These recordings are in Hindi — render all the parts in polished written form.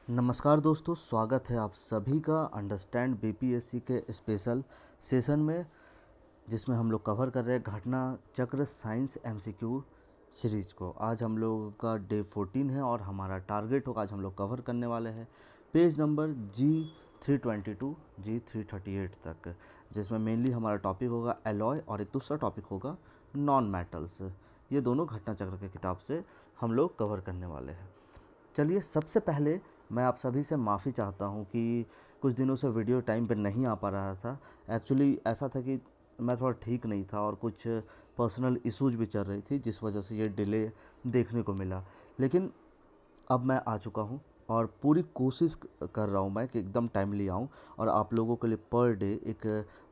नमस्कार दोस्तों, स्वागत है आप सभी का अंडरस्टैंड बीपीएससी के स्पेशल सेशन में, जिसमें हम लोग कवर कर रहे हैं घटना चक्र साइंस एमसीक्यू सीरीज को। आज हम लोग का डे 14 है और हमारा टारगेट होगा, आज हम लोग कवर करने वाले हैं पेज नंबर G322 G338 तक, जिसमें मेनली हमारा टॉपिक होगा एलॉय और एक दूसरा टॉपिक होगा नॉन मेटल्स। ये दोनों घटना चक्र की किताब से हम लोग कवर करने वाले हैं। चलिए, सबसे पहले मैं आप सभी से माफ़ी चाहता हूँ कि कुछ दिनों से वीडियो टाइम पे नहीं आ पा रहा था। एक्चुअली ऐसा था कि मैं थोड़ा ठीक नहीं था और कुछ पर्सनल इश्यूज भी चल रही थी, जिस वजह से ये डिले देखने को मिला। लेकिन अब मैं आ चुका हूँ और पूरी कोशिश कर रहा हूँ मैं कि एकदम टाइमली आऊँ और आप लोगों के लिए पर डे एक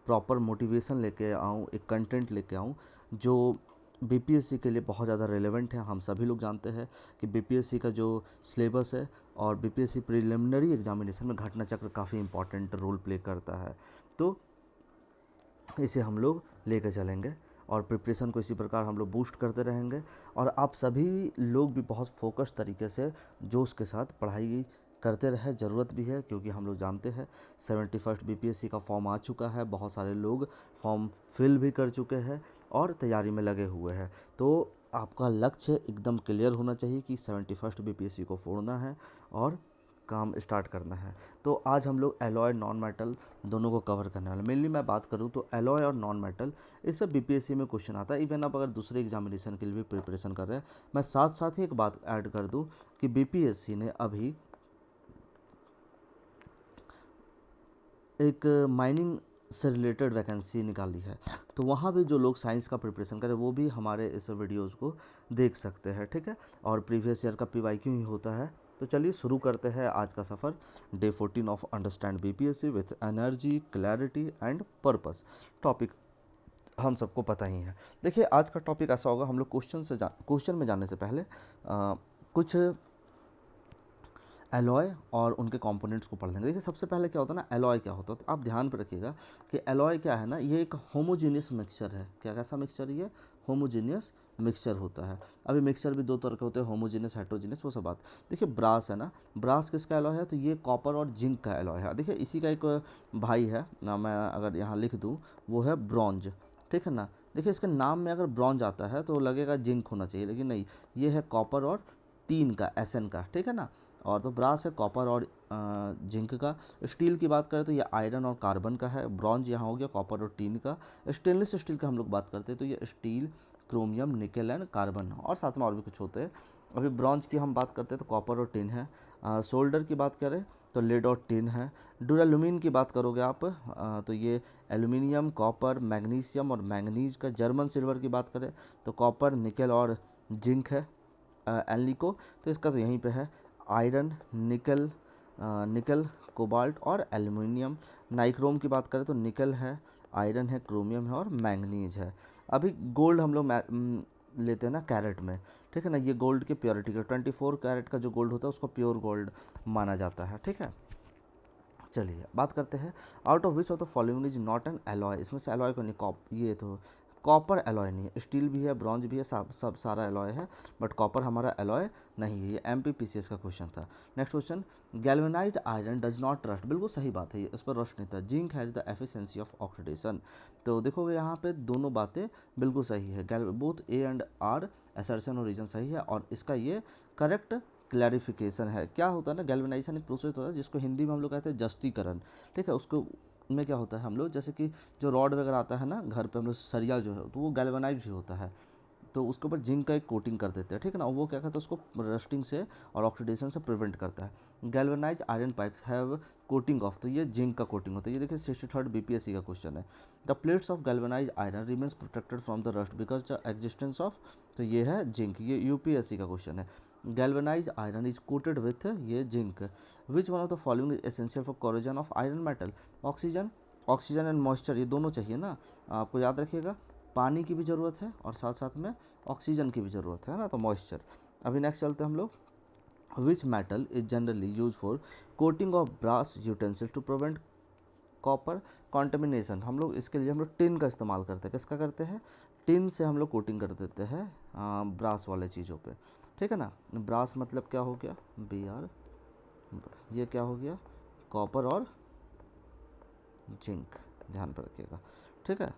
प्रॉपर मोटिवेशन लेके आऊँ, एक कंटेंट लेके आऊँ जो बीपीएससी के लिए बहुत ज़्यादा रेलेवेंट है। हम सभी लोग जानते हैं कि बीपीएससी का जो सिलेबस है और बीपीएससी प्रिलिमिनरी एग्जामिनेशन में घटना चक्र काफ़ी इंपॉर्टेंट रोल प्ले करता है, तो इसे हम लोग लेकर चलेंगे और प्रिपरेशन को इसी प्रकार हम लोग बूस्ट करते रहेंगे। और आप सभी लोग भी बहुत फोकस तरीके से जोश के साथ पढ़ाई करते रहे, ज़रूरत भी है, क्योंकि हम लोग जानते हैं 71st बीपीएससी का फॉर्म आ चुका है। बहुत सारे लोग फॉर्म फिल भी कर चुके हैं और तैयारी में लगे हुए हैं। तो आपका लक्ष्य एकदम क्लियर होना चाहिए कि 71st बीपीएससी को फोड़ना है और काम स्टार्ट करना है। तो आज हम लोग एलॉय नॉन मेटल दोनों को कवर करने वाले। मेनली मैं बात करूँ तो एलॉय और नॉन मेटल, इस सब बीपीएससी में क्वेश्चन आता है। इवन आप अगर दूसरे एग्जामिनेशन के लिए भी प्रिपरेशन कर रहे हैं, मैं साथ साथ ही एक बात ऐड कर दूं कि बीपीएससी ने अभी एक माइनिंग से रिलेटेड वैकेंसी निकाली है, तो वहाँ भी जो लोग साइंस का प्रिपरेशन करें वो भी हमारे इस वीडियोज़ को देख सकते हैं, ठीक है। और प्रीवियस ईयर का पीवाईक्यू ही होता है। तो चलिए शुरू करते हैं आज का सफ़र, day 14 of understand BPSC with energy clarity and purpose. Topic हम सबको पता ही है। देखिए, आज का टॉपिक ऐसा होगा, हम लोग क्वेश्चन में जाने से पहले कुछ एलॉय और उनके कंपोनेंट्स को पढ़ लेंगे। देखिए, सबसे पहले क्या होता है ना, एलॉय क्या होता है, तो आप ध्यान पर रखिएगा कि एलॉय क्या है ना, ये एक होमोजीनियस मिक्सचर है। क्या कैसा मिक्सचर, ये होमोजीनियस मिक्सचर होता है। अभी मिक्सचर भी दो तरह के होते हैं, होमोजीनियस हेट्रोजीनियस, वो सब बात। देखिए, ब्रास है ना, ब्रास किसका एलॉय है, तो ये कॉपर और जिंक का एलॉय है। देखिए, इसी का एक भाई है ना, मैं अगर यहाँ लिख दूँ, वो है ब्रॉन्ज, ठीक है ना। देखिए, इसके नाम में अगर ब्रॉन्ज आता है तो लगेगा जिंक होना चाहिए, लेकिन नहीं, ये है कॉपर और टीन का, एसएन का, ठीक है ना। और तो ब्रास है कॉपर और जिंक का। स्टील की बात करें तो ये आयरन और कार्बन का है। ब्रॉन्ज यहाँ हो गया कॉपर और टीन का। स्टेनलेस स्टील का हम लोग बात करते हैं तो ये steel, chromium, nickel and carbon, और साथ में और भी कुछ होते हैं। अभी ब्रॉन्ज की हम बात करते हैं तो कॉपर और टिन है। सोल्डर की बात करें तो लेड और टिन है। ड्यूरालुमिन की बात करोगे आप तो ये एल्यूमिनियम, कॉपर, मैग्नीशियम और मैंगनीज का। जर्मन सिल्वर की बात करें तो कॉपर, निकेल और जिंक है। एल्निको, तो इसका तो यहीं पे है, आयरन, निकल, कोबाल्ट और एल्युमिनियम। नाइक्रोम की बात करें तो निकल है, आयरन है, क्रोमियम है और मैंगनीज है। अभी गोल्ड हम लोग लेते हैं ना कैरेट में, ठीक है ना। ये गोल्ड की प्योरिटी का 24 कैरेट का जो गोल्ड होता है उसको प्योर गोल्ड माना जाता है, ठीक है। चलिए बात करते हैं, out of which of the following is not an alloy. इसमें से एलॉय को नहीं, ये तो कॉपर एलॉय नहीं है। स्टील भी है, ब्रॉन्ज भी है, सब सारा एलॉय है, बट कॉपर हमारा एलॉय नहीं है। ये एमपीपीसीएस का क्वेश्चन था। Next question, galvanised iron does not rust. बिल्कुल सही बात है, ये इस पर रस्ट नहीं था। Zinc has the efficiency of oxidation. तो देखोगे यहाँ पे दोनों बातें बिल्कुल सही है, both A and R assertion और रीजन सही है, और इसका ये करेक्ट क्लैरिफिकेशन है। क्या होता है ना, गैल्वेनाइजेशन एक प्रोसेस होता है जिसको हिंदी में हम लोग कहते हैं जस्तीकरण, ठीक है। उसको में क्या होता है, हम लोग जैसे कि जो रॉड वगैरह आता है ना घर पे, हम लोग सरिया जो है तो वो गैल्वेनाइज्ड ही होता है, तो उसके ऊपर जिंक का एक कोटिंग कर देते हैं, ठीक है ना। वो क्या करता है, उसको रस्टिंग से और ऑक्सीडेशन से प्रिवेंट करता है। Galvanize iron pipes have coating of, तो ये जिंक का कोटिंग होता है। ये देखिए 63rd बीपीएससी का क्वेश्चन है। The plates of galvanize iron remains protected from the rust because the existence of, तो ये है जिंक। ये यूपीएससी का क्वेश्चन है। Galvanize iron is coated with, ये zinc. Which one of the following is essential for corrosion of iron metal. Oxygen, oxygen and moisture, ये दोनों चाहिए ना, आपको याद रखिएगा। पानी की भी ज़रूरत है और साथ साथ में ऑक्सीजन की भी ज़रूरत है ना, तो मॉइस्चर। अभी नेक्स्ट चलते हैं हम लोग, which metal is generally use for coating of brass utensil to prevent copper contamination. हम लोग इसके लिए हम लोग टिन का इस्तेमाल करते हैं। किसका करते हैं, टिन से हम लोग कोटिंग कर देते हैं ब्रास वाले चीज़ों पे, ठीक है ना। ब्रास मतलब क्या हो गया, BR ये क्या हो गया, कॉपर और जिंक, ध्यान पर रखिएगा, ठीक है।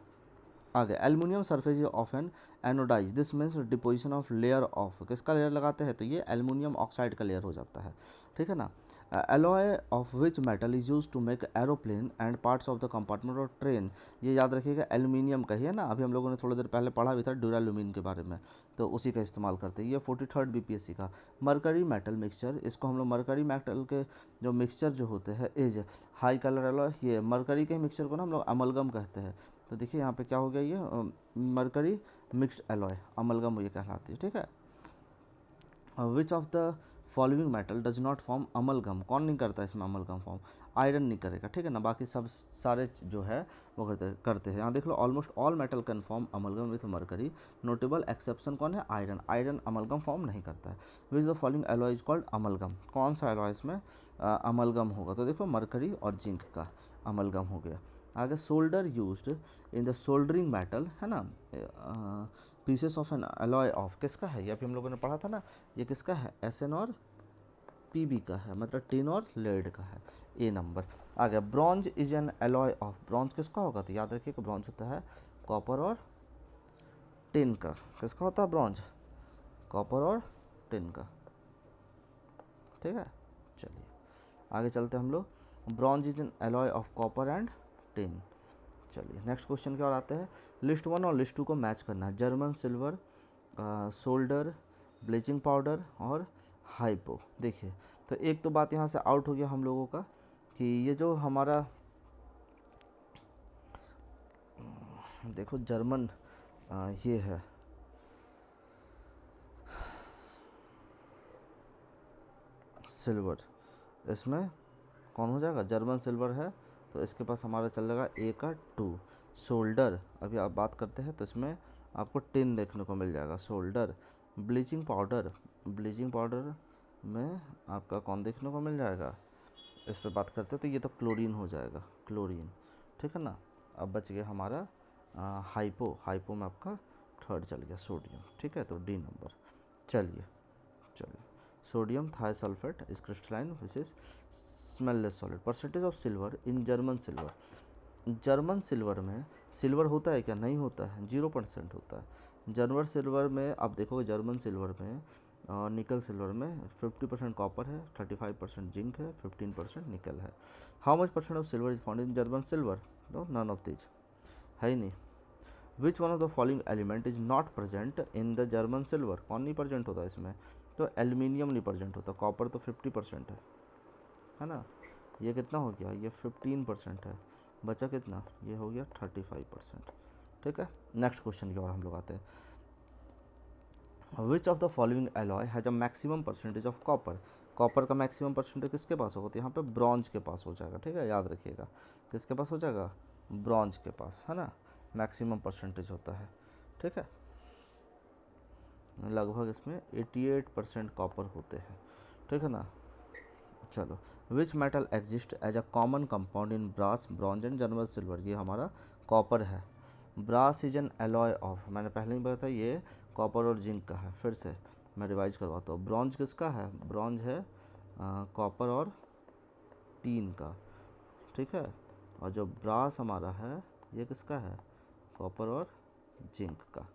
आगे, aluminium surface of an anodise, this means deposition of layer of, किसका लेयर लगाते हैं, तो ये एल्युमिनियम ऑक्साइड का लेयर हो जाता है, ठीक है ना। Alloy of which metal is use to make aeroplane and parts of the compartment और ट्रेन, ये याद रखिएगा एल्युमिनियम का ही है ना, अभी हम लोगों ने थोड़ी देर पहले पढ़ा भी था ड्यूराल्यूमिन के बारे में, तो उसी का इस्तेमाल करते हैं। ये 43rd बीपीएससी का। मरकरी मेटल मिक्सचर, इसको हम लोग मरकरी मेटल के जो मिक्सचर जो होते हैं एज हाई कलर एलॉय, ये मरकरी के मिक्सचर को ना हम लोग अमलगम कहते हैं। तो देखिए यहाँ पे क्या हो गया, ये मरकरी मिक्स्ड एलॉय अमलगम ये कहलाती है, ठीक है। Which of the following metal does not form amalgam, कौन नहीं करता इसमें अमलगम फॉर्म, आयरन नहीं करेगा, ठीक है ना, बाकी सब सारे जो है वो करते हैं। यहाँ देख लो, almost all metal can form amalgam with mercury, notable exception कौन है, आयरन, आयरन अमलगम फॉर्म नहीं करता है। Which the following alloy is called amalgam, कौन सा एलॉय इसमें अमलगम होगा, तो देखो मरकरी और जिंक का अमलगम हो गया। आगे, solder used in the soldering metal है ना, pieces of an alloy of, किसका है, ये अभी हम लोगों ने पढ़ा था ना, ये किसका है, एसएन और पीबी का है, मतलब टिन और लेड का है, ए नंबर। आ गया, bronze is an alloy of, bronze किसका होगा, तो याद रखिए कि ब्रॉन्ज होता है कॉपर और टिन का, किसका होता है ब्रॉन्ज, कॉपर और टिन का, ठीक है। चलिए आगे चलते हैं हम लोग, bronze is an alloy of copper and tin. चलिए नेक्स्ट क्वेश्चन की ओर आते हैं, लिस्ट 1 और लिस्ट 2 को मैच करना है, German silver, solder, bleaching powder और हाइपो। देखिए तो एक तो बात यहाँ से आउट हो गया हम लोगों का कि ये जो हमारा देखो जर्मन ये है सिल्वर, इसमें कौन हो जाएगा, जर्मन सिल्वर है तो इसके पास हमारा चल जाएगा ए का 2। सोल्डर अभी आप बात करते हैं तो इसमें आपको टिन देखने को मिल जाएगा, solder. Bleaching powder, bleaching powder में आपका कौन देखने को मिल जाएगा, इस पर बात करते हैं तो ये तो क्लोरीन हो जाएगा, क्लोरीन, ठीक है ना। अब बच गया हमारा हाइपो, हाइपो में आपका थर्ड चल गया सोडियम, ठीक है, तो डी नंबर। चलिए चलिए, sodium thiosulphate is crystalline which is smelless solid. Percentage of silver in German silver, German silver में सिल्वर होता है क्या, नहीं होता है, 0% होता है। जर्मन सिल्वर में आप देखोगे, जर्मन सिल्वर में निकल सिल्वर में 50% कॉपर है, 35% जिंक है, 15% निकल है। How much percent of silver is found in German silver, तो नन ऑफ दिस है ही नहीं। विच one of the following element is not present in the German silver, कौन नहीं प्रेजेंट होता इसमें, तो एल्युमिनियम नहीं प्रेजेंट होता, कॉपर तो 50% है ना, ये कितना हो गया, ये 15% है, बचा कितना, ये हो गया 35%, ठीक है। नेक्स्ट क्वेश्चन की ओर हम लोग आते हैं, which of the following alloy has a maximum percentage of copper, copper का मैक्सिमम परसेंटेज किसके पास होगा, तो यहाँ पे ब्रॉन्ज के पास हो जाएगा, ठीक है, याद रखिएगा किसके पास हो जाएगा, ब्रॉन्ज के पास, है ना, मैक्सिमम परसेंटेज होता है, ठीक है। लगभग इसमें 88% कॉपर होते हैं, ठीक है ना। चलो, which metal exist as a common compound in brass, bronze and German silver, ये हमारा कॉपर है। Brass is an alloy of, मैंने पहले ही बताया ये कॉपर और जिंक का है, फिर से मैं रिवाइज करवाता हूँ। ब्रॉन्ज किसका है, ब्रॉन्ज है कॉपर और टीन का, ठीक है। और जो ब्रास हमारा है ये किसका है, कॉपर और जिंक का,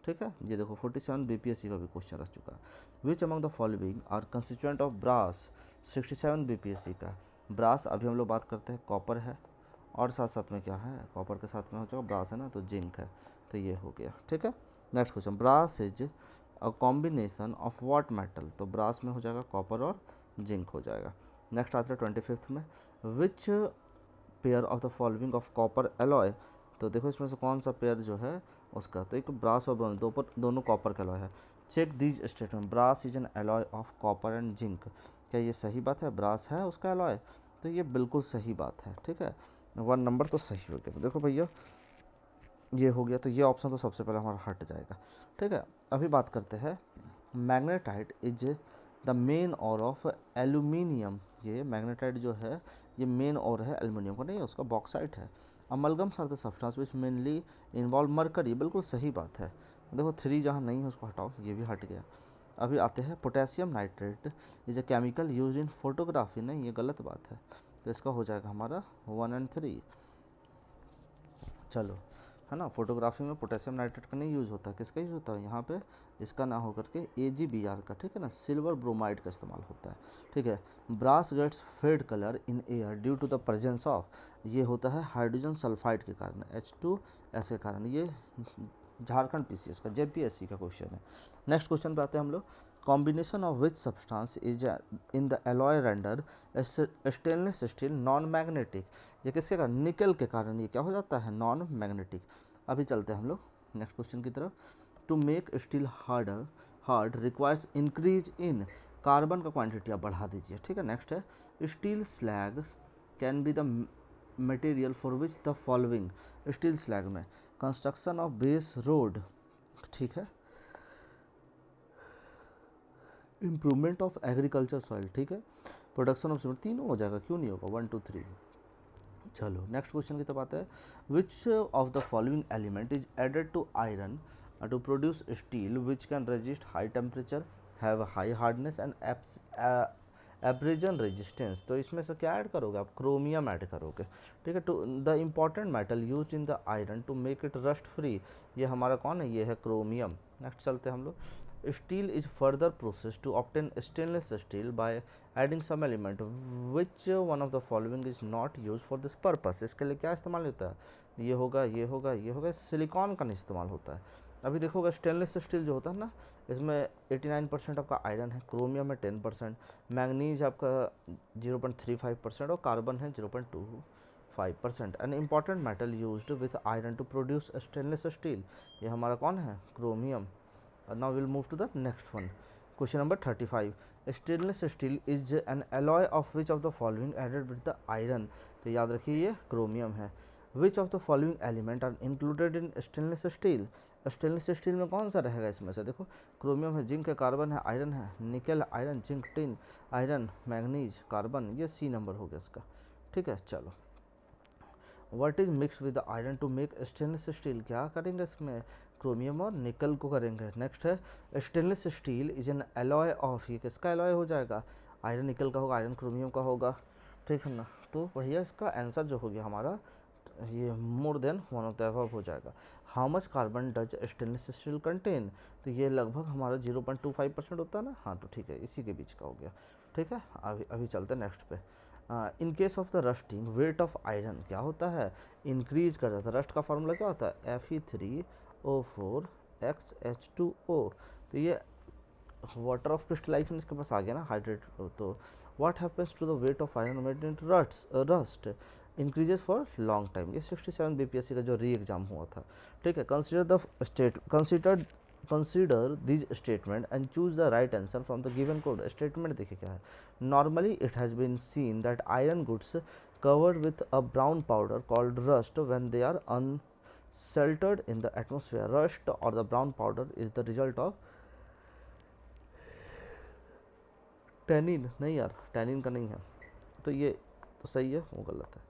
ठीक है। ये देखो 47 बीपीएससी का भी क्वेश्चन रह चुका है। Which among the following are constituent of brass, 67 BPSC का। ब्रास अभी हम लोग बात करते हैं कॉपर है, और साथ साथ में क्या है, कॉपर के साथ में हो जाएगा ब्रास है ना, तो जिंक है, तो ये हो गया, ठीक है। Next question, brass is a combination of what metal, तो ब्रास में हो जाएगा कॉपर और जिंक हो जाएगा। नेक्स्ट आता है 25 में, which pair of the following of copper alloy, तो देखो इसमें से कौन सा पेयर जो है उसका, तो एक ब्रास और ब्रॉन्ज दोनों कॉपर का एलॉय है। Check these statement, brass is an alloy of copper and zinc, क्या ये सही बात है, ब्रास है उसका एलॉय, तो ये बिल्कुल सही बात है, ठीक है, 1 नंबर तो सही हो गया। तो देखो भैया ये हो गया, तो ये ऑप्शन तो सबसे पहले हमारा हट जाएगा, ठीक है। अभी बात करते हैं, मैग्नेटाइट इज द मेन और ऑफ एल्यूमिनियम, ये मैग्नेटाइट जो है ये मेन और है एल्यूमिनियम का, नहीं उसका बॉक्साइट है। Amalgams are the substance which mainly involve mercury, बिल्कुल सही बात है। देखो 3 जहाँ नहीं है उसको हटाओ, ये भी हट गया। अभी आते हैं potassium nitrate is a chemical use in photography. नहीं, ये गलत बात है, तो इसका हो जाएगा हमारा 1 और 3। चलो, है ना, फोटोग्राफी में पोटेशियम नाइट्रेट का नहीं यूज़ होता, किसका यूज़ होता है यहाँ पे, इसका ना होकर के AgBr का, ठीक है ना, सिल्वर ब्रोमाइड का इस्तेमाल होता है, ठीक है। Brass gets fade colour in air due to the presence of, ये होता है हाइड्रोजन सल्फाइड के कारण, H2S के कारण। ये झारखंड PCS का JPSC का क्वेश्चन है। नेक्स्ट क्वेश्चन पे आते हैं हम लोग। Combination of which substance is in the alloy render stainless steel non magnetic, ये किसके कारण, निकल के कारण ये क्या हो जाता है, नॉन मैग्नेटिक। अभी चलते हैं हम लोग नेक्स्ट क्वेश्चन की तरफ। To make steel hard requires increase in, carbon का क्वांटिटी आप बढ़ा दीजिए, ठीक है। नेक्स्ट है steel slag can be the material for which the following, steel slag में कंस्ट्रक्शन ऑफ बेस रोड, ठीक है, इम्प्रूवमेंट ऑफ एग्रीकल्चर सॉइल, ठीक है, प्रोडक्शन ऑफ सीमेंट, तीनों हो जाएगा, क्यों नहीं होगा, 1 2 3। चलो नेक्स्ट क्वेश्चन की तरफ आते हैं। Which of the following element is added to iron to produce steel which can resist high temperature, have high hardness and abrasion resistance. तो इसमें से क्या ऐड करोगे आप, क्रोमियम ऐड करोगे, ठीक है। To the important metal use in the iron to make it rust free, ये हमारा कौन है, ये है क्रोमियम। नेक्स्ट चलते हैं हम लोग। Steel is further processed to obtain stainless steel by adding some element. Which one of the following is not used for this purpose? इसके लिए क्या इस्तेमाल होता है, ये होगा, ये होगा, ये होगा, सिलिकॉन का नहीं इस्तेमाल होता है। अभी देखोगे स्टेनलेस स्टील जो होता है ना, इसमें 89% आपका आयरन है, क्रोमियम है 10%, मैग्नीज आपका 0.35% और कार्बन है 0.25%। An important metal used with iron to produce stainless steel, ये हमारा कौन है, chromium. Now we'll move to the next one. Question number 35. Stainless steel is an alloy of which of the following added with the iron? तो याद रखिए ये क्रोमियम है। Which of the following element are included in stainless steel? Stainless steel में कौन सा रहेगा, इसमें से देखो, क्रोमियम है, जिंक है, कार्बन है, आयरन है, nickel iron, zinc tin iron, manganese carbon, ये C नंबर हो गया इसका, ठीक है। चलो, what is mix with iron to make stainless steel, क्या करेंगे इसमें, क्रोमियम और निकल को करेंगे। नेक्स्ट है stainless steel is an alloy of, ये किसका एलॉय हो जाएगा, आयरन निकल का होगा, आयरन क्रोमियम का होगा, ठीक है ना। तो भैया इसका आंसर जो हो गया हमारा, ये more than one of the above हो जाएगा। How much carbon does stainless steel contain, तो ये लगभग हमारा 0.25% होता है ना, हाँ तो ठीक है, इसी के बीच का हो गया, ठीक है। अभी चलते हैं नेक्स्ट पे। In case of the rusting wait of iron क्या होता है, इंक्रीज कर जाता है। रस्ट का फार्मूला क्या होता है, Fe3O4XH2O, तो ये वाटर ऑफ क्रिस्टलाइजेशन इसके पास आ गया ना, हाइड्रेट। तो what happens to the weight of iron weight in rust increases for long time, ये 67 BPSC का जो री एग्जाम हुआ था, ठीक है। Consider this statement and choose the right answer from the given code. Statement देखिए क्या है, normally it has been seen that iron goods covered with a brown powder called rust when they are unsheltered in the atmosphere. Rust or the brown powder is the result of tannin, नहीं यार टैनिन का नहीं है, तो ये तो सही है, वो गलत है,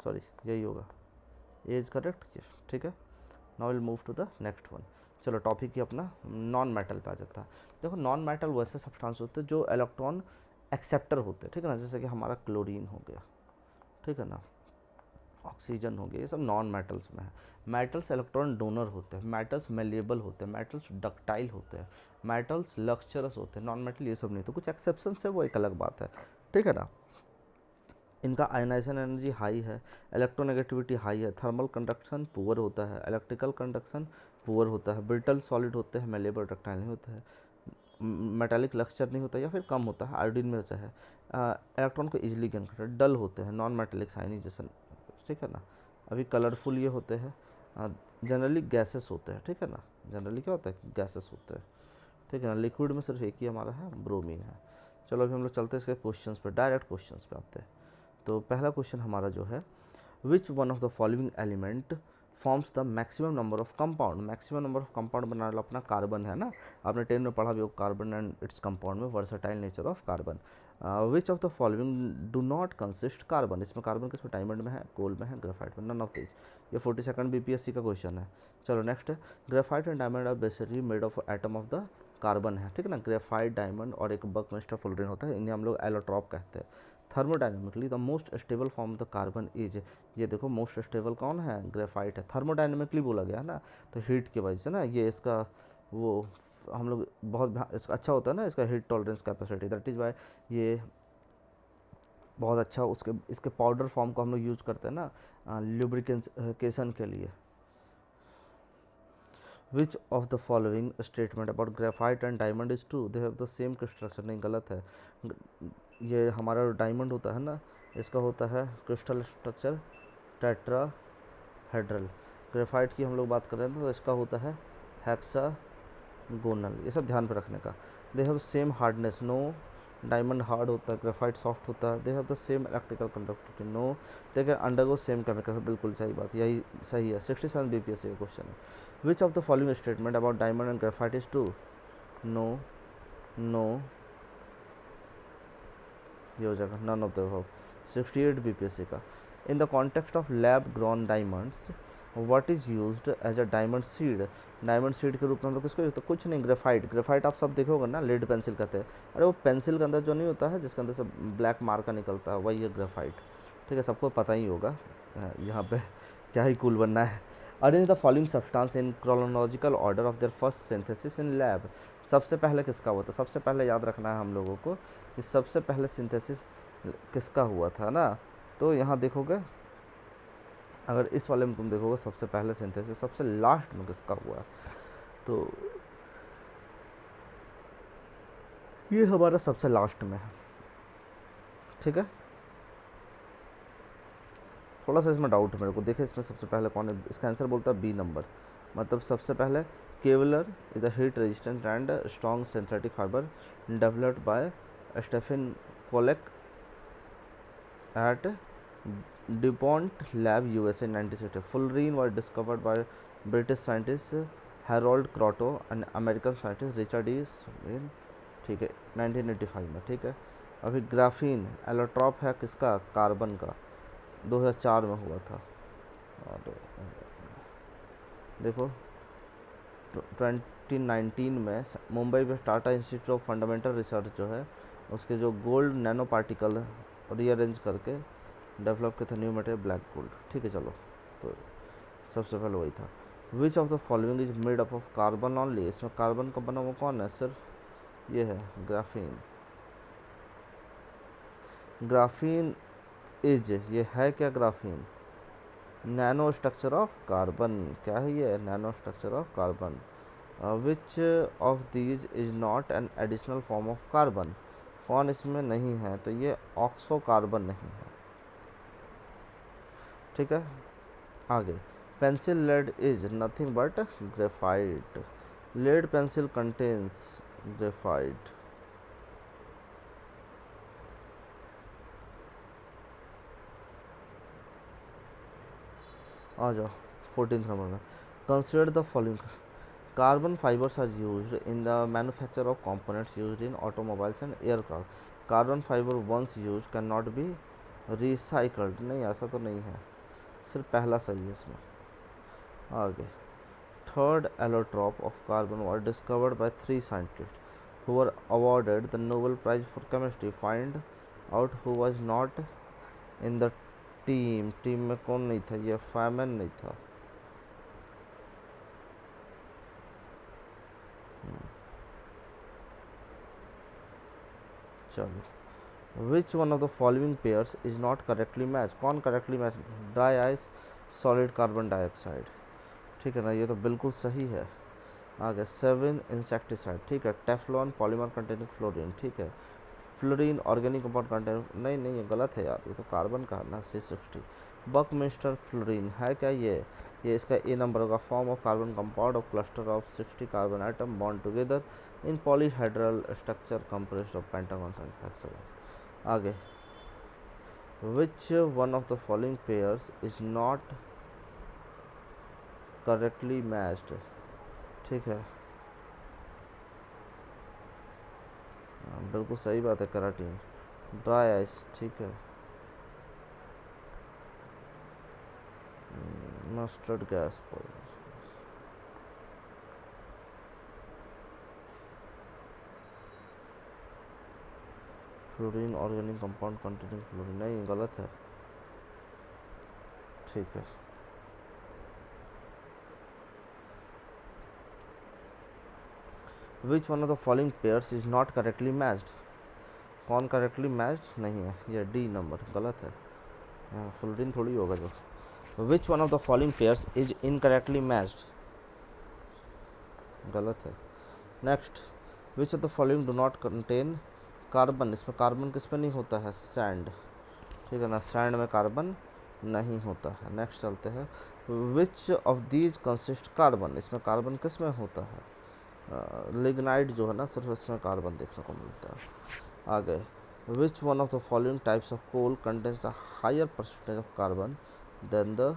सॉरी यही होगा, ये इज करेक्ट, ठीक है। Now will move to the next one. चलो टॉपिक ही अपना नॉन मेटल पे आ जाता है। देखो नॉन मेटल वैसे सब्सटेंस होते हैं जो इलेक्ट्रॉन एक्सेप्टर होते हैं, ठीक है ना, जैसे कि हमारा क्लोरीन हो गया, ठीक है ना, ऑक्सीजन हो गया, ये सब नॉन मेटल्स में है। मेटल्स इलेक्ट्रॉन डोनर होते हैं, मेटल्स मेलेबल होते हैं, मेटल्स डक्टाइल होते हैं, मेटल्स लक्चरस होते हैं, नॉन मेटल ये सब नहीं। तो कुछ एक्सेप्शंस है, वो एक अलग बात है, ठीक है ना। इनका आयनाइजेशन एनर्जी हाई है, इलेक्ट्रोनेगेटिविटी हाई है, थर्मल कंडक्शन पुअर होता है, इलेक्ट्रिकल कंडक्शन पुअर होता है, ब्रिटल सॉलिड होते हैं, मेलेबल डक्टाइल नहीं होता है, मेटालिक लक्चर नहीं होता या फिर कम होता है, आयोडीन में से है, इलेक्ट्रॉन को इजीली गेन करता है, डल होते हैं, नॉन मेटालिक साइनाइजेशन, ठीक है ना। अभी कलरफुल ये होते हैं, जनरली गैसेस होते हैं, ठीक है ना, जनरली क्या होता है, गैसेस होते हैं, ठीक है ना। लिक्विड में सिर्फ एक ही हमारा है, ब्रोमीन है। चलो अभी हम लोग चलते हैं इसके क्वेश्चंस पे, डायरेक्ट क्वेश्चंस पे आते हैं। तो पहला क्वेश्चन हमारा जो है, विच one of the following element forms the maximum number of compound. Maximum number of compound बनाने वाला अपना कार्बन है ना, आपने 10 में पढ़ा भी हो, कार्बन एंड इट्स कंपाउंड में versatile nature of carbon. Which of the following do not consist carbon, इसमें कार्बन किसमें, डायमंड में है, कोल में है, ग्रेफाइट में, नन ऑफ दिस। ये 42nd BPSC का क्वेश्चन है। चलो नेक्स्ट है, graphite and diamond are basically made of atom of the carbon है, ठीक है ना, ग्रेफाइट, डायमंड और एक बकमिस्टर फ्लोरीन होता है, इन्हें हम लोग एलोट्रॉप कहते हैं। Thermodynamically the most stable form of the carbon is, ये देखो मोस्ट स्टेबल कौन है, ग्रेफाइट है। थर्मोडाइनमिकली बोला गया है ना, तो हीट की वजह से ना, ये इसका वो हम लोग बहुत इसका अच्छा होता है ना, इसका heat tolerance capacity, that is why ये बहुत अच्छा उसके इसके पाउडर फॉर्म को हम लोग यूज करते हैं ना लुब्रिकेशन के लिए। विच of the following statement about graphite and diamond is true, they have the same crystal, नहीं गलत है। ये हमारा डायमंड होता है ना, इसका होता है क्रिस्टल स्ट्रक्चर टेट्राहेड्रल। ग्रेफाइट की हम लोग बात कर रहे हैं तो इसका होता है हेक्सागोनल। ये सब ध्यान पे रखने का। They have same hardness, no, diamond hard होता है, ग्रेफाइट सॉफ्ट होता है। They have the same electrical conductivity, no, they can undergo same chemical, बिल्कुल सही बात, यही सही है। 67 बीपीएससी का क्वेश्चन है। Which of the following statement about diamond and graphite is true, no, no, ये हो जाएगा none of the above. 68 BPSC का। In the context of lab grown diamonds what is used as a diamond seed, diamond seed के रूप में हम लोग किसको, तो कुछ नहीं, ग्रेफाइट। ग्रेफाइट आप सब देखोगे ना, लेड पेंसिल कहते हैं। अरे वो पेंसिल के अंदर जो नहीं होता है, जिसके अंदर से ब्लैक मार्का निकलता है, वही है ग्रेफाइट, ठीक है, सबको पता ही होगा। यहाँ पे क्या ही कूल बनना है। Arrange the following substance in chronological order of their first synthesis in lab, सबसे पहले किसका हुआ था, सबसे पहले याद रखना है हम लोगों को कि सबसे पहले सिंथेसिस किसका हुआ था ना। तो यहाँ देखोगे, अगर इस वाले में तुम देखोगे सबसे पहले सिंथेसिस सबसे लास्ट में किसका हुआ, तो ये हमारा सबसे लास्ट में है, ठीक है। थोड़ा सा इसमें डाउट है मेरे को, देखे इसमें सबसे पहले कौन है, इसका आंसर बोलता है बी नंबर, मतलब सबसे पहले Kevlar is the heat resistant and strong synthetic fibre developed by Stephanie Kwolek at DuPont Lab USA 1960. Fullerene was discovered by British scientist Harold Kroto and American scientist Richard E. Swin, ठीक है, 1985 में, ठीक है। अभी ग्राफीन एलोट्रॉप है किसका, कार्बन का, 2004 में हुआ था। और देखो 2019 में मुंबई में Tata institute of fundamental research जो है, उसके जो गोल्ड नैनो पार्टिकल रीअरेंज करके डेवलप किया था न्यू मटेरियल ब्लैक गोल्ड, ठीक है। चलो, तो सबसे पहले वही था। Which of the following is made up of carbon only, इसमें कार्बन का बना हुआ कौन है, सिर्फ ये है ग्राफीन। ग्राफीन इज, ये है क्या graphene, nano structure of carbon, क्या है ये, nano structure of carbon. Which of these is not an additional form of carbon, कौन इसमें नहीं है, तो ये ऑक्सो कार्बन नहीं है, ठीक है। आगे, pencil lead is nothing but graphite, lead pencil contains graphite. आ जाओ 14th नंबर में, consider the following, carbon fibres are used in the manufacture of components used in automobiles and aircraft, carbon fibre once use can not be recycled, नहीं ऐसा तो नहीं है, सिर्फ पहला सही है इसमें। आगे, third allotrope of carbon was discovered by 3 scientists who were awarded the Nobel Prize for Chemistry. Find out who was not in the team, team में कौन नहीं था, ये फैमन नहीं था। चलो, which one of the following pairs is not correctly match, कौन correctly match, dry ice, solid carbon dioxide, ठीक है ना, ये तो बिल्कुल सही है। आगे, 7 इंसेक्टिसाइड, ठीक है, टेफ्लॉन पॉलीमर कंटेनिंग फ्लोरीन, ठीक है, फ्लोरीन ऑर्गेनिक कंपाउंड कंटेनिंग, नहीं नहीं ये गलत है यार, ये तो कार्बन का है ना, C60। बकमिस्टर फ्लोरीन है क्या ये इसका ए नंबर होगा, form of carbon compound of cluster of 60 carbon atom bond together in polyhedral structure compressed of pentagon and hexagon. आगे, which one of the following pairs is not correctly matched, ठीक है, बिल्कुल सही बात है, कराटीन, ड्राई आइस, ठीक है, mustard gas, fluorine organic compound containing fluorine, नहीं गलत है। ठीक है, विच one of the following pairs is not correctly matched, कौन करेक्टली मैच्ड नहीं है, ये डी नंबर गलत है, यहाँ फ्लोरीन थोड़ी होगा जो। विच one of the following pairs is incorrectly matched, गलत है। Next, which of the following do not contain carbon, इसमें कार्बन किस में नहीं होता है, सैंड, ठीक है ना, सैंड में कार्बन नहीं होता है। नेक्स्ट चलते हैं, which of these consist carbon, इसमें कार्बन किस में होता है, लिग्नाइट जो है ना, सिर्फ इसमें कार्बन देखने को मिलता है। आगे, which one of the following types of coal contains a higher percentage of carbon than the,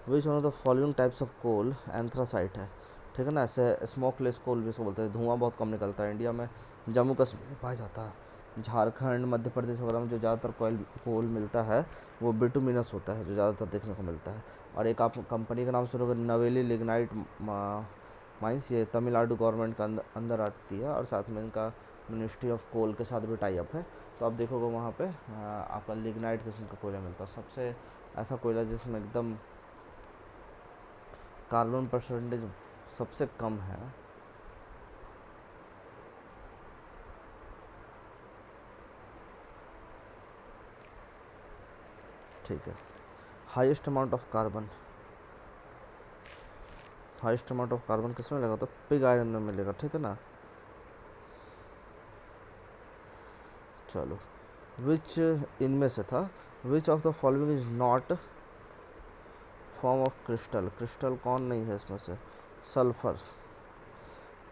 which one of the following types of coal anthracite है, ठीक है ना, ऐसे स्मोकलेस कोल भी इसको बोलते हैं, धुआं बहुत कम निकलता है। इंडिया में जम्मू कश्मीर में पाया जाता है, झारखंड मध्य प्रदेश वगैरह में जो ज़्यादातर कोल मिलता है वो बिटुमिनस होता है, जो ज़्यादातर देखने को मिलता है। और एक आप कंपनी का नाम सुनोगे, नवेली लिग्नाइट माइंस, ये तमिलनाडु गवर्नमेंट का अंदर आती है, और साथ में इनका मिनिस्ट्री ऑफ कोल के साथ भी टाई अप है। तो आप देखोगे वहाँ पे आपका लिग्नाइट किस्म का कोयला मिलता है, सबसे ऐसा कोयला जिसमें एकदम कार्बन परसेंटेज सबसे कम है। ठीक है, highest amount of carbon, highest amount of carbon किस में मिलेगा, तो पिग आयरन में मिलेगा, ठीक है ना। चलो, विच इनमें से था, which of the following is not form of crystal, crystal कौन नहीं है इसमें से, sulphur.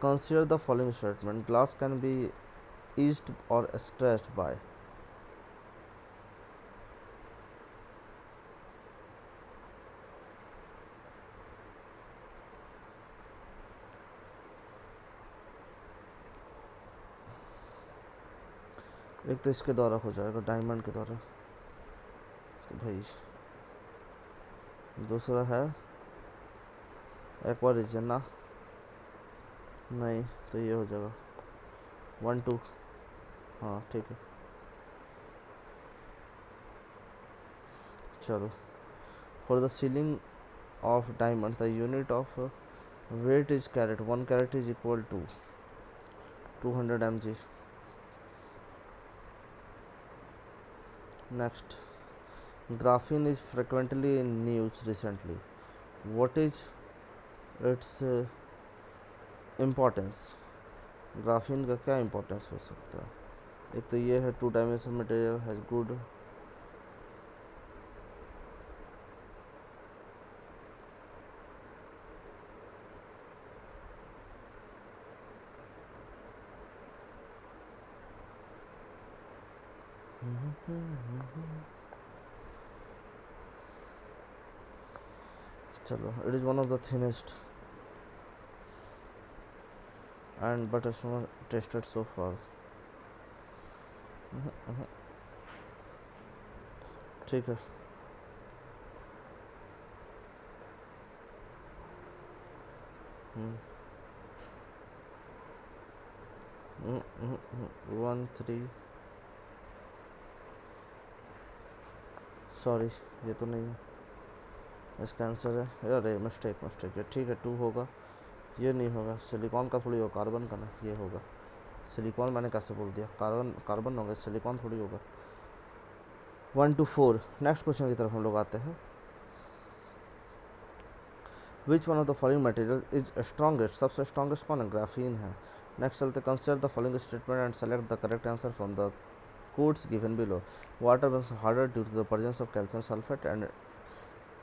Consider the following statement, glass can be eased और स्ट्रेस्ड बाय, एक तो इसके द्वारा हो जाएगा, डायमंड के द्वारा, तो भाई दूसरा है एक्वारिजन ना, नहीं तो ये हो जाएगा 1 2, हाँ ठीक है। चलो, for the selling of diamond the unit of weight is carat, 1 carat is equal to 200 mg। Next, graphene is frequently in news recently, what is its importance, graphene का क्या इंपॉर्टेंस हो सकता है, एक तो ये है 2 डायमेंशनल मटेरियल हैज गुड, चलो, it is one of the thinnest and but tested so far, ठीक है। हम्म, 1 3, सॉरी ये तो नहीं है, इसका आंसर है, अरे मिस्टेक है, ठीक है 2 होगा, ये नहीं होगा, सिलिकॉन का थोड़ी होगा, कार्बन का ना, ये होगा सिलिकॉन, मैंने कैसे बोल दिया, कार्बन होगा, सिलिकॉन थोड़ी होगा। 1 to 4। नेक्स्ट क्वेश्चन की तरफ हम लोग आते हैं, विच one of the following material is strongest, सबसे स्ट्रॉन्गेस्ट कौन है, ग्राफीन है। नेक्स्ट चलते, consider the following statement and select the correct answer from the codes given below, water becomes harder due to the presence of calcium sulfate and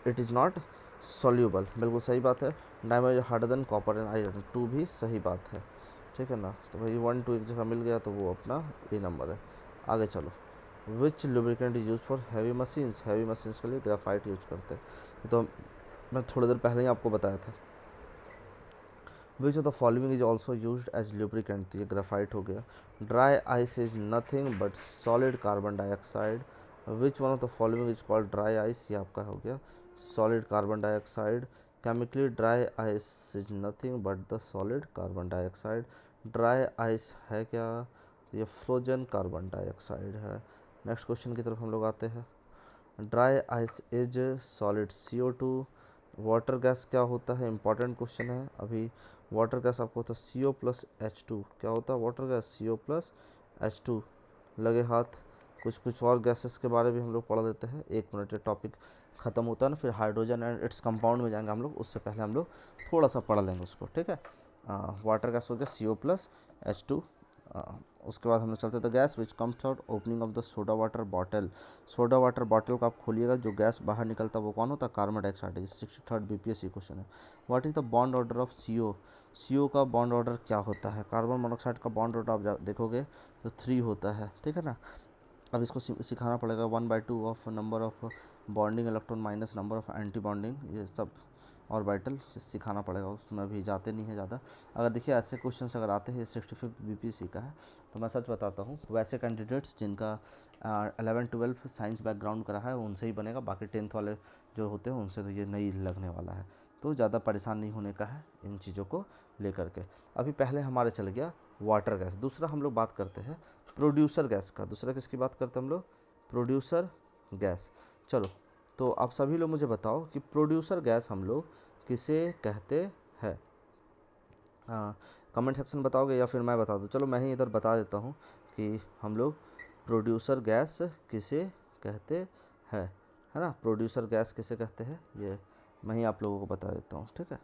it is not soluble, बिल्कुल सही बात है। Diamond is harder than copper and iron, 2 भी सही बात है, ठीक है ना। तो भाई 1 2 एक जगह मिल गया तो वो अपना ए नंबर है। आगे चलो, which lubricant is use for heavy machines, heavy machines के लिए ग्रेफाइट यूज करते हैं, तो मैं थोड़ी देर पहले ही आपको बताया था। Which of the following is also use as lubricant, तो ये ग्राफाइट हो गया। Dry ice is nothing but solid carbon dioxide, which one of the following is called dry ice, ये आपका हो गया solid carbon dioxide. Chemically dry ice is nothing but the solid carbon dioxide, dry ice है क्या, ये फ्रोजन कार्बन डाइऑक्साइड है। नेक्स्ट क्वेश्चन की तरफ हम लोग आते हैं। Dry ice is solid CO2, water gas क्या होता है, इंपॉर्टेंट क्वेश्चन है। अभी वाटर गैस आपको होता है CO+H2, क्या होता है वाटर गैस, CO+H2। लगे हाथ, कुछ और गैसेस के बारे में हम लोग पढ़ लेते हैं, 1 मिनट, ये टॉपिक ख़त्म होता है ना, फिर हाइड्रोजन एंड इट्स कंपाउंड में जाएंगे हम लोग, उससे पहले हम लोग थोड़ा सा पढ़ लेंगे उसको, ठीक है। वाटर गैस हो गया CO+H2। उसके बाद हम लोग चलते थे gas which comes out opening of the soda water bottle, soda water bottle को आप खोलिएगा, जो गैस बाहर निकलता है वो कौन होता है, carbon dioxide. 63rd BPSC question है। What is the bond order of CO, CO का बॉन्ड ऑर्डर क्या होता है, कार्बन मोनोऑक्साइड का बॉन्ड ऑर्डर आप देखोगे तो 3 होता है, ठीक है ना। अब इसको सिखाना पड़ेगा, 1/2 of number of bonding electron minus number of anti bonding, ये सब और वाइटल सिखाना पड़ेगा, उसमें अभी जाते नहीं है ज़्यादा। अगर देखिए ऐसे क्वेश्चन अगर आते हैं, 65 BPSC का है, तो मैं सच बताता हूँ, वैसे कैंडिडेट्स जिनका 11-12 साइंस बैकग्राउंड करा है उनसे ही बनेगा, बाकी 10th वाले जो होते हैं उनसे तो ये नहीं लगने वाला है, तो ज़्यादा परेशान नहीं होने का है इन चीज़ों को लेकर के। अभी पहले हमारे चल गया वाटर गैस, दूसरा हम लोग बात करते हैं प्रोड्यूसर गैस का। दूसरा किसकी बात करते हैं हम लोग, प्रोड्यूसर गैस। चलो, तो आप सभी लोग मुझे बताओ कि प्रोड्यूसर गैस हम लोग किसे कहते हैं। कमेंट सेक्शन बताओगे या फिर मैं बता दूँ, चलो मैं ही इधर बता देता हूँ कि हम लोग प्रोड्यूसर गैस किसे कहते हैं, है ना। प्रोड्यूसर गैस किसे कहते हैं ये मैं ही आप लोगों को बता देता हूँ, ठीक है।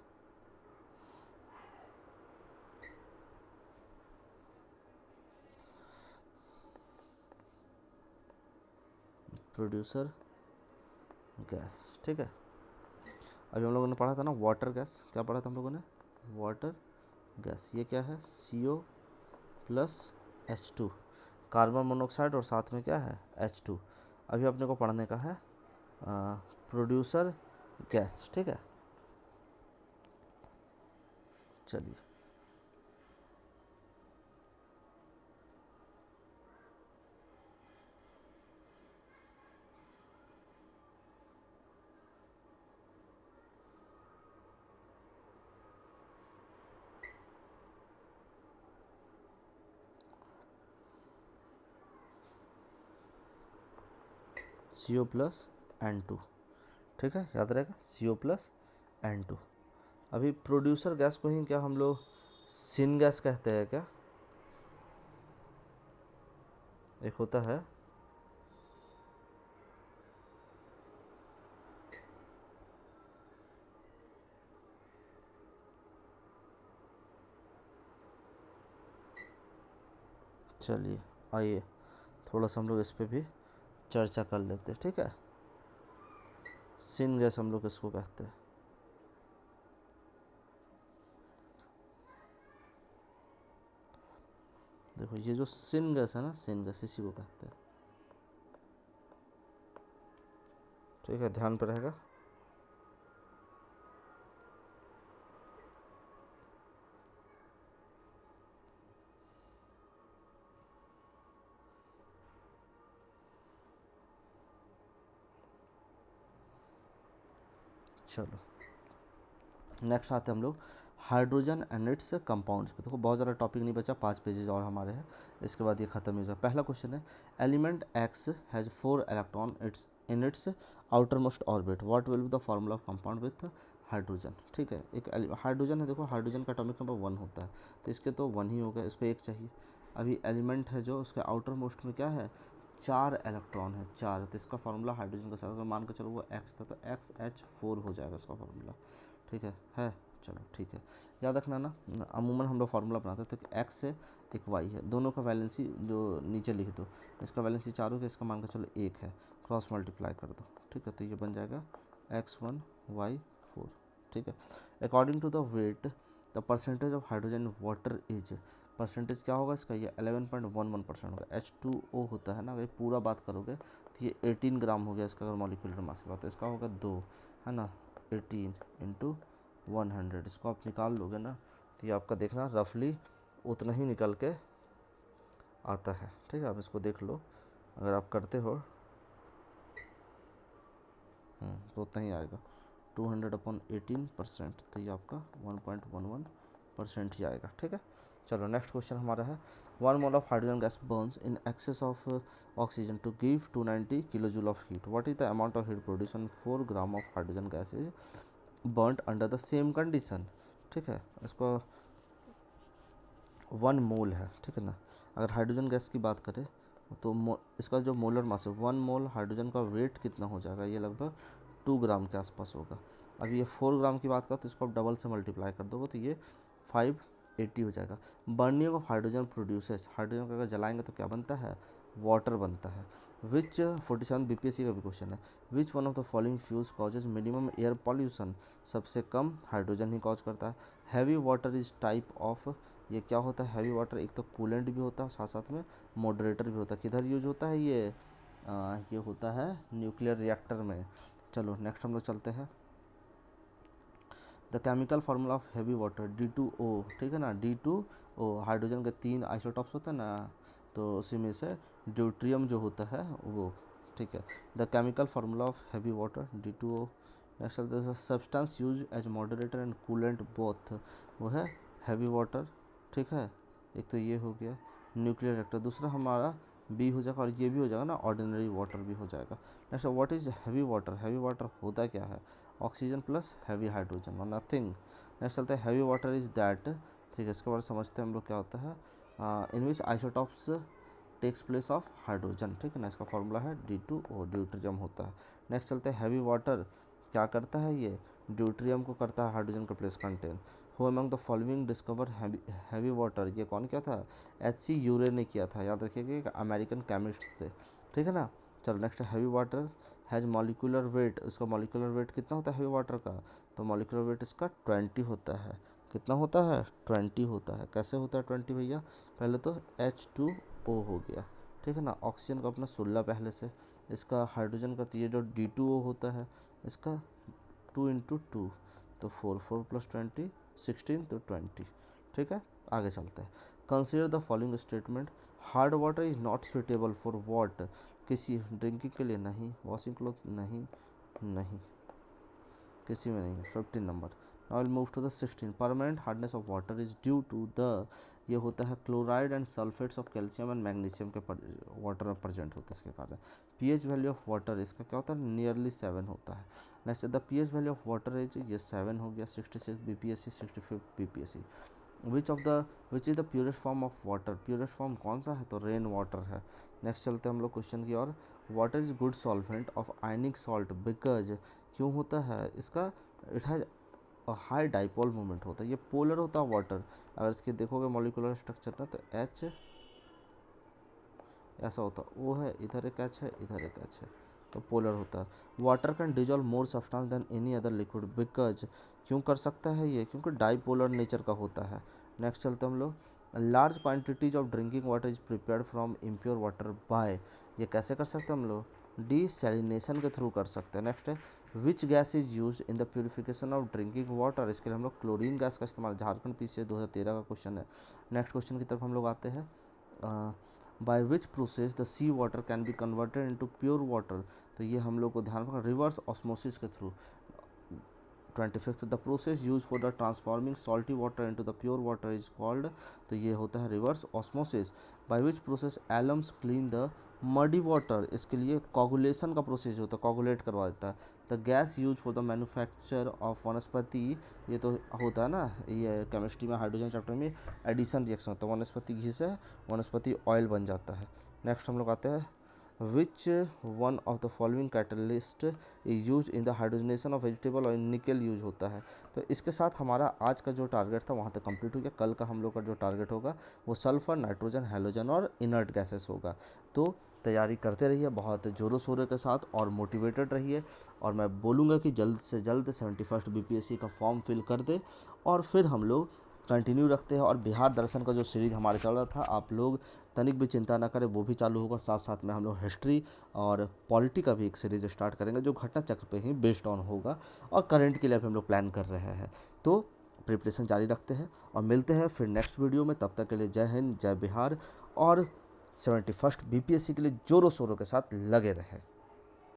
प्रोड्यूसर गैस, ठीक है। अभी हम लोगों ने पढ़ा था ना वाटर गैस, क्या पढ़ा था हम लोगों ने, वाटर गैस, ये क्या है CO+H2, कार्बन मोनोऑक्साइड और साथ में क्या है H2। अभी अपने को पढ़ने का है प्रोड्यूसर गैस, ठीक है। चलिए, CO+N2, ठीक है, याद रहेगा CO+N2। अभी प्रोड्यूसर गैस को ही क्या हम लोग सिन गैस कहते हैं क्या, एक होता है चलिए आइए थोड़ा सा हम लोग इस पर भी चर्चा कर लेते हैं, ठीक है। सिन गैस हम लोग किसको कहते हैं, देखो ये जो सिन गैस है ना, सिन गैस इसी को कहते हैं, ठीक है, ध्यान पे रहेगा। चलो नेक्स्ट आते हैं हम लोग हाइड्रोजन एंड इट्स कंपाउंड्स पे। देखो बहुत ज़्यादा टॉपिक नहीं बचा, 5 पेजेज और हमारे हैं, इसके बाद ये खत्म हो जाएगा। पहला क्वेश्चन है element x has 4 electron it's in its outer most orbit, what will be the formula of compound with hydrogen, ठीक है। एक हाइड्रोजन है, देखो हाइड्रोजन का एटॉमिक नंबर 1 होता है, तो इसके तो 1 ही हो गया, इसको 1 चाहिए। अभी एलिमेंट है जो उसके आउटर मोस्ट में क्या है 4 इलेक्ट्रॉन है, 4, तो इसका फार्मूला हाइड्रोजन के साथ अगर मान के चलो वो एक्स था तो XH4 हो जाएगा इसका फार्मूला, ठीक है। चलो ठीक है, याद रखना ना, अमूमन हम लोग फार्मूला बनाते हैं तो एक्स है एक वाई है, दोनों का वैलेंसी जो नीचे लिख दो, इसका वैलेंसी 4 हो गया, इसका मान के चलो 1 है, क्रॉस मल्टीप्लाई कर दो, ठीक है, तो ये बन जाएगा X1Y4, ठीक है। According to the weight the percentage of hydrogen in water is, percentage क्या होगा इसका, ये 11.11% होगा। H2O होता है ना, अगर पूरा बात करोगे तो ये 18 ग्राम हो गया इसका, अगर मॉलिक्यूलर मास की बात है, इसका होगा 2, है ना, 18 × 100, इसको आप निकाल लोगे ना तो ये आपका देखना रफली उतना ही निकल के आता है। ठीक है, आप इसको देख लो, अगर आप करते हो तो उतना ही आएगा 200/18%, तो ये आपका 1.11% ही आएगा। ठीक है, चलो नेक्स्ट क्वेश्चन हमारा है 1 mole of hydrogen gas burns in excess of oxygen to give 290 kilo joule of heat, what is the amount of heat produce on 4 gram of hydrogen gas is burned under the same condition. ठीक है, इसको 1 मोल है। ठीक है ना, अगर हाइड्रोजन गैस की बात करें तो इसका जो मोलर मास है 1 मोल हाइड्रोजन का वेट कितना हो जाएगा, ये लगभग 2 ग्राम के आसपास होगा। अब ये 4 ग्राम की बात करें तो इसको आप डबल से मल्टीप्लाई कर दोगे तो ये 580 हो जाएगा। Burning of hydrogen produces, hydrogen को अगर जलाएंगे तो क्या बनता है, वाटर बनता है। विच 47 बीपीएससी का भी क्वेश्चन है, विच one of the following fuels causes minimum air pollution, सबसे कम हाइड्रोजन ही कॉज करता है। Heavy water is type of, ये क्या होता है हैवी वाटर, एक तो कूलेंट भी होता है साथ साथ में मॉडरेटर भी होता है। किधर यूज होता है ये होता है न्यूक्लियर रिएक्टर में। चलो नेक्स्ट हम लोग चलते हैं, the chemical formula of heavy water D2O। ठीक है ना, D2O हाइड्रोजन के 3 आइसोटॉप्स होते हैं ना, तो उसी में से ड्यूट्रियम जो होता है वो। ठीक है, the chemical formula of heavy water D2O। Next चलते हैं substance use as moderator and coolant both, वो है हैवी वाटर। ठीक है, एक तो ये हो गया न्यूक्लियर रिएक्टर, दूसरा हमारा बी हो जाएगा और ये भी हो जाएगा ना ऑर्डिनरी वाटर भी हो जाएगा। Next what is heavy water, heavy water होता क्या है, ऑक्सीजन प्लस हैवी हाइड्रोजन और नथिंग। नेक्स्ट चलते हैं हैवी वाटर इज दैट। ठीक है, इसके बाद समझते हैं हम लोग क्या होता है, in which isotopes takes place of hydrogen. ठीक है ना, इसका फॉर्मूला है D2O, ड्यूट्रियम होता है। नेक्स्ट चलते हैं हैवी वाटर क्या करता है, ये ड्यूट्रियम को करता है हाइड्रोजन का place contain. Who among the following discover heavy water, ये कौन किया था, HC यूरे ने किया था, याद रखिएगा एक अमेरिकन केमिस्ट थे। ठीक है ना, चलो next heavy water has molecular weight, इसका मॉलिक्यूलर वेट कितना होता है हैवी वाटर का, तो मॉलिक्यूलर वेट इसका 20 होता है। कितना होता है, 20 होता है। कैसे होता है 20 भैया, पहले तो H2O हो गया। ठीक है ना, ऑक्सीजन का अपना 16 पहले से, इसका हाइड्रोजन का तो ये जो D2O होता है इसका 2 × 2 तो 4, 4 + 20 16 तो 20। ठीक है, आगे चलते हैं, consider the following statement, hard water is not suitable for what, किसी ड्रिंकिंग के लिए नहीं, वॉशिंग क्लॉथ नहीं, नहीं किसी में नहीं। 15 number. Now will move to the 16, permanent hardness of water is due to the, ये होता है chloride and sulphates of calcium and magnesium के वाटर में प्रेजेंट होता है इसके कारण। पीएच वैल्यू ऑफ वाटर इसका क्या होता है, नियरली 7 होता है। Next the pH value of water is, ये 7 हो गया, 66 BPSC 65 BPSC. Which is the purest form of water, purest form कौन सा है, तो रेन वाटर है। नेक्स्ट चलते हैं हम लोग क्वेश्चन की और, water is good solvent of ionic salt because, क्यों होता है इसका, it has high dipole moment होता है, ये पोलर होता है वाटर। अगर इसके देखोगे मॉलिक्यूलर स्ट्रक्चर ना तो H ऐसा होता है, वो है इधर एक H है इधर एक H है, तो पोलर होता है। Water can dissolve more substance than any other liquid because, क्यों कर सकता है ये, क्योंकि डाइपोलर नेचर का होता है। नेक्स्ट चलते हम लोग, large quantities of drinking water is prepared from impure water bye, ये कैसे कर सकते हैं हम लोग, डीसैलिनेशन के थ्रू कर सकते हैं। नेक्स्ट है which gas is use in the purification of drinking water, इसके लिए हम लोग क्लोरीन गैस का इस्तेमाल, झारखंड पीसीएस 2013 का क्वेश्चन है। नेक्स्ट क्वेश्चन की तरफ हम लोग आते हैं, by which process the sea water can be converted into pure water, तो ये हम लोग को ध्यान रखना, रिवर्स ऑस्मोसिस के थ्रू। 25th the process use for the transforming salty water into the pure water is called, तो ये होता है reverse osmosis. By which process alums clean the muddy water, इसके लिए कोगुलेशन का प्रोसेस होता है, कोगुलेट करवा देता है। The gas use for the manufacture of वनस्पति, ये तो होता है ना, ये केमिस्ट्री में हाइड्रोजन चैप्टर में एडिशन रिएक्शन होता है, वनस्पति घी से वनस्पति ऑयल बन जाता है। नेक्स्ट हम लोग आते हैं, विच one of the following catalyst is use in the hydrogenation of vegetable, और निकल यूज होता है। तो इसके साथ हमारा आज का जो टारगेट था वहाँ तक कंप्लीट हो गया। कल का हम लोग का जो टारगेट होगा वो सल्फर, नाइट्रोजन, हैलोजन और इनर्ट गैसेस होगा। तो तैयारी करते रहिए बहुत ज़ोरों शोरों के साथ और मोटिवेटेड रहिए, और मैं बोलूँगा कि जल्द से जल्द 71st बीपीएससी का फॉर्म फिल कर दे, और फिर हम लोग कंटिन्यू रखते हैं। और बिहार दर्शन का जो सीरीज़ हमारे चल रहा था, आप लोग तनिक भी चिंता ना करें, वो भी चालू होगा। साथ साथ में हम लोग हिस्ट्री और पॉलिटी का भी एक सीरीज़ स्टार्ट करेंगे जो घटना चक्र पे ही बेस्ड ऑन होगा, और करंट के लिए भी हम लोग प्लान कर रहे हैं। तो प्रिपरेशन जारी रखते हैं और मिलते हैं फिर नेक्स्ट वीडियो में। तब तक के लिए जय हिंद, जय बिहार और 71st BPSC के लिए जोरों शोरों के साथ लगे रहें।